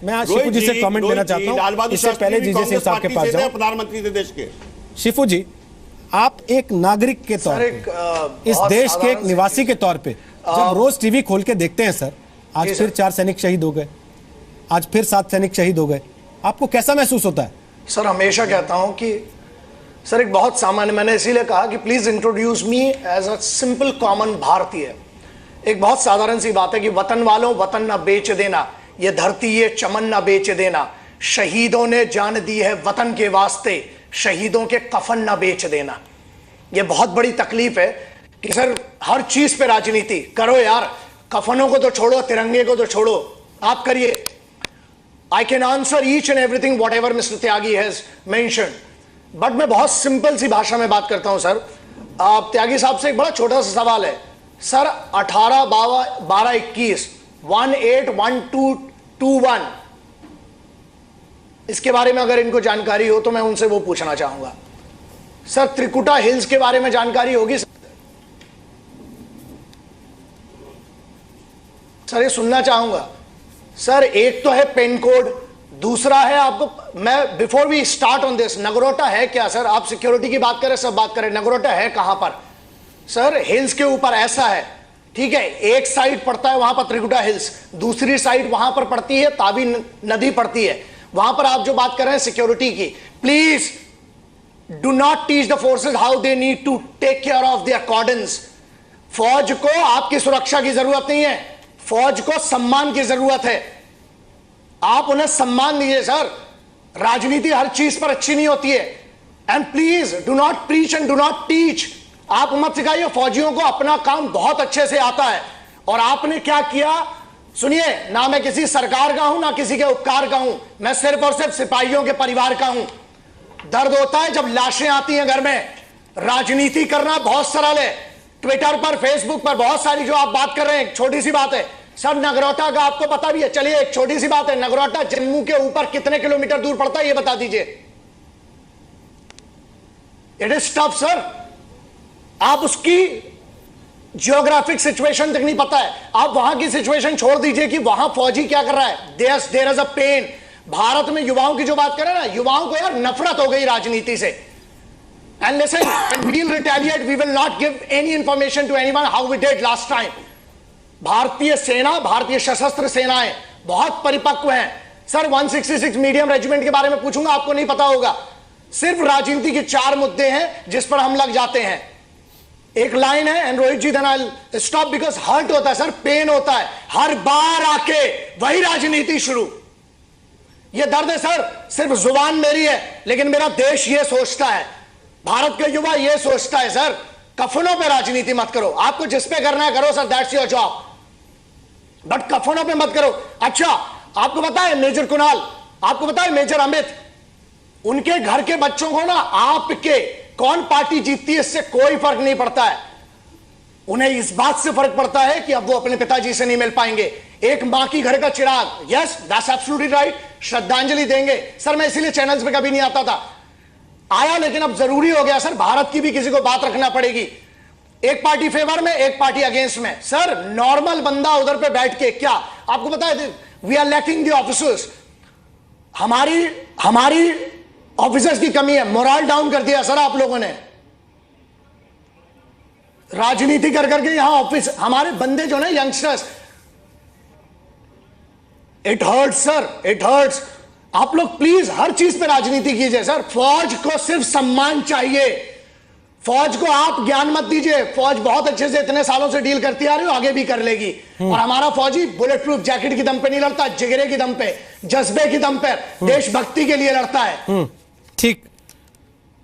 मैं शिफू जी से कमेंट देना चाहता हूं, इससे पहले जीजे सिंह साहब के पास जाऊं। प्रधानमंत्री थे देश के। शिफू जी, आप एक नागरिक के तौर पे, इस देश के एक निवासी के तौर पे जब रोज टीवी खोल के देखते हैं सर, आज फिर 4 सैनिक शहीद हो गए, आज फिर 7 सैनिक शहीद हो गए, आपको कैसा महसूस होता है? सर हमेशा कहता हूं कि सर एक बहुत सामान्य, मैंने इसीलिए कहा कि please introduce me as a simple common भारतीय। एक बहुत साधारण सी बात है कि वतन वालों, वतन ना बेच देना, ये धरती ये चमन ना बेच देना, शहीदों ने जान दी है वतन के वास्ते, शहीदों के कफन ना बेच देना। ये बहुत बड़ी तकलीफ है कि सर हर चीज पे राजनीति करो यार, कफनों को तो छोड़ो, तिरंगे को तो छोड़ो, आप करिए। I can answer each and everything what ever mister Tyagi has mentioned, but मैं बहुत सिंपल सी भाषा में बात करता हूं सर। त्यागी साहब से एक बड़ा छोटा सा सवाल है सर, 18 12 21 181221 इसके बारे में अगर इनको जानकारी हो तो मैं उनसे वो पूछना चाहूंगा। सर त्रिकुटा हिल्स के बारे में जानकारी होगी सर, ये सुनना चाहूंगा सर। एक तो है पेन कोड, दूसरा है आपको, मैं before we start on this, Nagrota है क्या सर? आप सिक्योरिटी की बात करें, सब बात करें, नगरोटा है कहां पर सर? हिल्स के ऊपर ऐसा है, ठीक है, एक साइड पड़ता है वहां पर त्रिकुटा हिल्स, दूसरी साइड वहां पर पड़ती है तावी नदी पड़ती है, वहां पर आप जो बात कर रहे हैं सिक्योरिटी की, please do not teach the forces how they need to take care of the accordance. फौज को आपकी सुरक्षा की जरूरत नहीं है, फौज को सम्मान की जरूरत है, आप उन्हें सम्मान दीजिए सर। राजनीति हर चीज पर अच्छी नहीं होती है, and please do not preach and do not teach. आप मत सिखाइए, फौजियों को अपना काम बहुत अच्छे से आता है। और आपने क्या किया सुनिए, ना मैं किसी सरकार का हूं ना किसी के उपकार का हूं, मैं सिर्फ और सिर्फ सिपाहियों के परिवार का हूं। दर्द होता है जब लाशें आती हैं घर में। राजनीति करना बहुत सरल है, ट्विटर पर फेसबुक पर बहुत सारी जो आप बात कर रहे हैं, छोटी सी बात है सर। नगरोटा का आपको पता भी है, चलिए एक छोटी सी बात है, नगरोटा जम्मू के ऊपर कितने किलोमीटर दूर पड़ता है ये बता दीजिए। इट इज टफ सर, आप उसकी जियोग्राफिक सिचुएशन तक नहीं पता है, आप वहां की सिचुएशन छोड़ दीजिए कि वहां फौजी क्या कर रहा है। There is a pain. Bharat में युवाओं की जो बात करें ना, युवाओं को यार नफरत हो गई राजनीति से। And listen, when we will retaliate we will not give any information to anyone how we did last time. भारतीय सेना, भारतीय सशस्त्र सेनाएं बहुत परिपक्व हैं सर। 166 मीडियम रेजिमेंट के बारे में पूछूंगा, आपको नहीं पता होगा। सिर्फ राजनीति के 4 मुद्दे हैं जिस पर हम लग जाते हैं। एक लाइन है, and Rohit ji then I stop because hurt होता है सर, पेन होता है, हर बार आके वही राजनीति शुरू। ये दर्द है सर, सिर्फ जुबान मेरी है लेकिन मेरा देश ये सोचता है, भारत के युवा ये सोचता है सर, कफनों पे राजनीति मत करो, आपको जिस पे करना है करो sir, that's your job, but कफनों पे मत करो। अच्छा आपको पता है मेजर कुणाल, आपको पता है मेजर अमित, उनके घर के बच्चों को ना आपके कौन पार्टी जीतती है इससे कोई फर्क नहीं पड़ता है, उन्हें इस बात से फर्क पड़ता है कि अब वो अपने पिताजी से नहीं मिल पाएंगे। एक मां की घर का चिराग, यस दैट्स एब्सोल्युटली राइट, श्रद्धांजलि देंगे सर। मैं इसीलिए चैनल्स पे कभी नहीं आता था, आया लेकिन अब जरूरी हो गया सर, भारत की भी किसी को बात रखना पड़ेगी। एक पार्टी फेवर में, एक पार्टी अगेंस्ट में सर। नॉर्मल बंदा उधर पे बैठ के क्या, आपको पता है we are lacking the officers, हमारी ऑफिसर्स की कमी है, मोरल डाउन कर दिया सर आप लोगों ने, राजनीति कर करके यहां ऑफिस, हमारे बंदे जो ना youngsters, it hurts sir, it hurts. आप लोग प्लीज हर चीज पे राजनीति कीजिए सर। फौज को सिर्फ सम्मान चाहिए, फौज को आप ज्ञान मत दीजिए, फौज बहुत अच्छे से इतने सालों से डील करती आ रही हो, आगे भी कर लेगी। और हमारा फौजी बुलेट प्रूफ जैकेट की दम पे नहीं लड़ता, जिगरे की दम पे, जज्बे की दम पे, देशभक्ति के लिए लड़ता है। ठीक,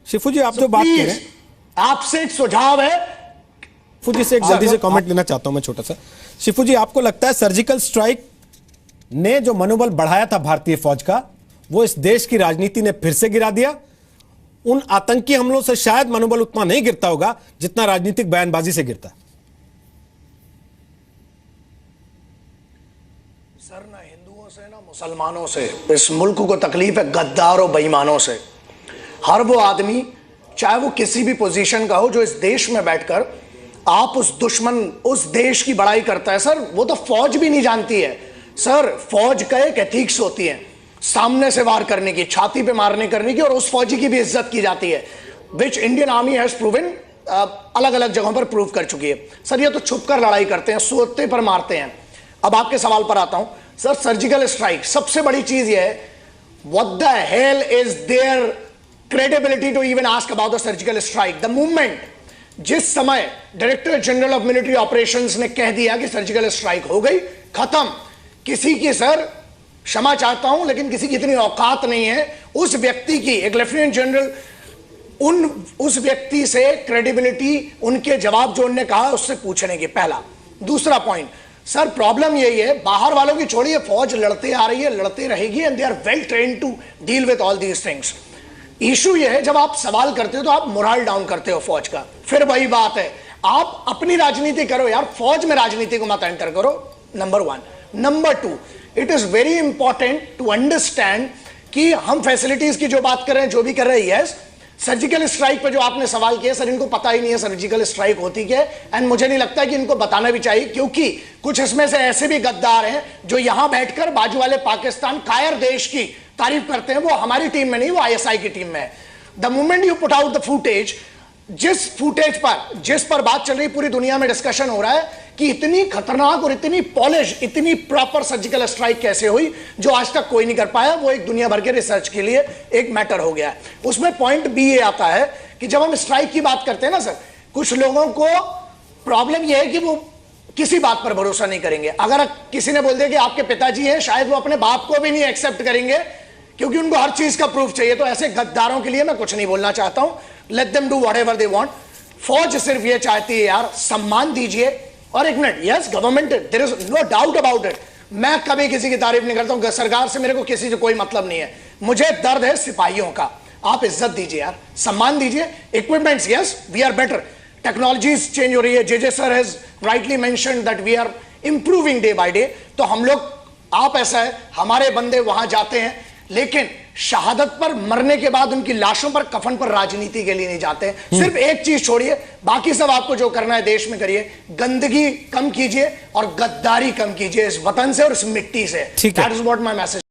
शिफू जी आप जो बात कर रहे हैं, आपसे एक सुझाव है, शिफू जी से एक जल्दी से कमेंट लेना चाहता हूं मैं छोटा सा। शिफू जी, आपको लगता है सर्जिकल स्ट्राइक ने जो मनोबल बढ़ाया था भारतीय फौज का, वो इस देश की राजनीति ने फिर से गिरा दिया? उन आतंकी हमलों से शायद मनोबल उतना नहीं गिरता होगा जितना राजनीतिक बयानबाजी से गिरता। सर ना हिंदुओं से ना मुसलमानों से इस मुल्क को तकलीफ है, गद्दारों बेईमानों से। हर वो आदमी चाहे वो किसी भी पोजीशन का हो जो इस देश में बैठकर आप उस दुश्मन, उस देश की बड़ाई करता है सर, वो तो फौज भी नहीं जानती है सर फौज का एक एथिक्स होती है, सामने से वार करने की, छाती पे मारने करने की, और उस फौजी की भी इज्जत की जाती है, which Indian army has proven, अलग अलग जगहों पर प्रूव कर चुकी है। सर ये तो छुप कर लड़ाई करते हैं, सोते पर मारते हैं। अब आपके सवाल पर आता हूं सर, सर्जिकल स्ट्राइक सबसे बड़ी चीज ये है, what the hell is there credibility to even ask about the surgical strike? The movement, जिस समय director general of military operations ने कह दिया कि सर्जिकल स्ट्राइक हो गई, खत्म, किसी की सर क्षमा चाहता हूं लेकिन किसी की इतनी औकात नहीं है उस व्यक्ति की, एक लेफ्टिनेंट जनरल, उस व्यक्ति से क्रेडिबिलिटी, उनके जवाब जो उन्होंने कहा उससे पूछने की। पहला। दूसरा पॉइंट सर, प्रॉब्लम यही है, बाहर वालों की छोड़िए, फौज लड़ते आ रही है, लड़ते रहेगी, and they are well trained to deal with all these things. Issue यह है, जब आप सवाल करते हो तो आप मोरल डाउन करते हो फौज का। फिर वही बात है, आप अपनी राजनीति करो यार, फौज में राजनीति को मत एंटर करो, number 1। Number 2, it is very important to understand कि हम फैसिलिटीज की जो बात कर रहे हैं, जो भी कर रहे हैं, यस, सर्जिकल स्ट्राइक पे जो आपने सवाल किया सर, इनको पता ही नहीं है सर्जिकल स्ट्राइक होती क्या है, एंड मुझे नहीं लगता कि इनको बताना भी चाहिए, क्योंकि कुछ इसमें से ऐसे भी गद्दार हैं जो यहां बैठकर बाजू वाले पाकिस्तान कायर देश की तारीफ करते हैं। वो हमारी टीम में नहीं, वो आईएसआई की टीम में है। The moment you put out the footage, जिस फुटेज पर, जिस पर बात चल रही, पूरी दुनिया में डिस्कशन हो रहा है कि इतनी खतरनाक और इतनी पॉलिश, इतनी प्रॉपर सर्जिकल स्ट्राइक कैसे हुई, जो आज तक कोई नहीं कर पाया, वो एक दुनिया भर के रिसर्च के लिए एक मैटर हो गया है। उसमें पॉइंट बी ये आता है कि जब हम स्ट्राइक की बात करते हैं ना सर, कुछ लोगों को प्रॉब्लम यह है कि वो किसी बात पर भरोसा नहीं करेंगे। अगर किसी ने बोल दिया कि आपके पिताजी हैं, शायद वो अपने बाप को भी नहीं एक्सेप्ट करेंगे, क्योंकि उनको हर चीज का प्रूफ चाहिए। तो ऐसे गद्दारों के लिए मैं कुछ नहीं बोलना चाहता हूं, let them do whatever they want. फौज सिर्फ ये चाहती है यार, सम्मान दीजिए। और एक minute, yes government, there is no doubt about it, मैं कभी किसी की तारीफ नहीं करता हूं, सरकार से मेरे को किसी से कोई मतलब नहीं है, मुझे दर्द है सिपाहियों का। आप इज्जत दीजिए यार, सम्मान दीजिए। Equipments, yes we are better, technologies change हो रही है, J sir has rightly mentioned that we are improving day by day. तो हम लोग, आप ऐसा है, हमारे बंदे वहां जाते हैं, लेकिन शहादत पर मरने के बाद उनकी लाशों पर, कफन पर राजनीति के लिए नहीं जाते हैं। सिर्फ एक चीज छोड़िए, बाकी सब आपको जो करना है देश में करिए, गंदगी कम कीजिए और गद्दारी कम कीजिए इस वतन से और इस मिट्टी से। That is what my message.